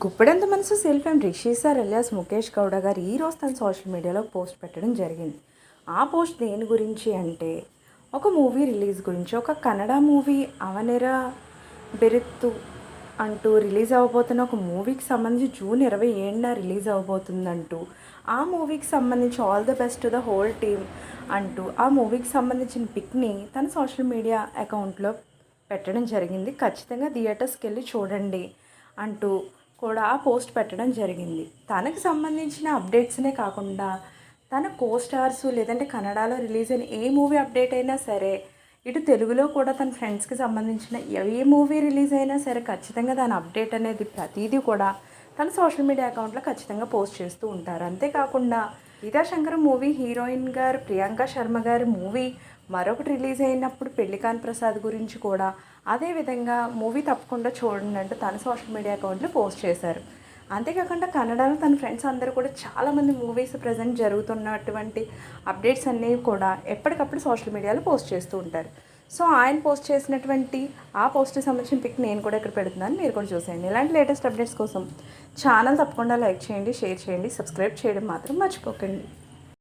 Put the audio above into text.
Guppedantha Manasu self and Rishi sir alias Mukesh Gowda గారు ఈరోజు తన సోషల్ మీడియాలో పోస్ట్ పెట్టడం జరిగింది. ఆ పోస్ట్ దేని గురించి అంటే ఒక మూవీ రిలీజ్ గురించి. ఒక కన్నడ మూవీ అవనెరా బెరెత్తు అంటూ రిలీజ్ అవ్వబోతున్న ఒక మూవీకి సంబంధించి జూన్ 27న రిలీజ్ అవ్వబోతుందంటూ, ఆ మూవీకి సంబంధించి all the best to the whole team అంటూ ఆ మూవీకి సంబంధించిన పిక్ని తన సోషల్ మీడియా అకౌంట్లో పెట్టడం జరిగింది. ఖచ్చితంగా థియేటర్స్కి వెళ్ళి చూడండి అంటూ కూడా పోస్ట్ పెట్టడం జరిగింది. తనకు సంబంధించిన అప్డేట్స్నే కాకుండా తన కోస్టార్స్ లేదంటే కన్నడలో రిలీజ్ అయిన ఏ మూవీ అప్డేట్ అయినా సరే, ఇటు తెలుగులో కూడా తన ఫ్రెండ్స్కి సంబంధించిన ఏ మూవీ రిలీజ్ అయినా సరే ఖచ్చితంగా దాని అప్డేట్ అనేది ప్రతిదీ కూడా తన సోషల్ మీడియా అకౌంట్లో ఖచ్చితంగా పోస్ట్ చేస్తూ ఉంటారు. అంతేకాకుండా గీతా శంకర్ మూవీ హీరోయిన్ గారు ప్రియాంక శర్మ గారి మూవీ మరొకటి రిలీజ్ అయినప్పుడు పెళ్లికాన్ ప్రసాద్ గురించి కూడా అదేవిధంగా మూవీ తప్పకుండా చూడండి అంటూ తన సోషల్ మీడియా అకౌంట్లో పోస్ట్ చేశారు. అంతేకాకుండా కన్నడలో తన ఫ్రెండ్స్ అందరూ కూడా చాలామంది మూవీస్ ప్రజెంట్ జరుగుతున్నటువంటి అప్డేట్స్ అన్నీ కూడా ఎప్పటికప్పుడు సోషల్ మీడియాలో పోస్ట్ చేస్తూ ఉంటారు. సో ఆయన పోస్ట్ చేసినటువంటి ఆ పోస్ట్కి సంబంధించిన పిక్ నేను కూడా ఇక్కడ పెడుతున్నాను, మీరు కూడా చూసేయండి. ఇలాంటి లేటెస్ట్ అప్డేట్స్ కోసం ఛానల్ తప్పకుండా లైక్ చేయండి, షేర్ చేయండి, సబ్స్క్రైబ్ చేయడం మాత్రం మర్చిపోకండి.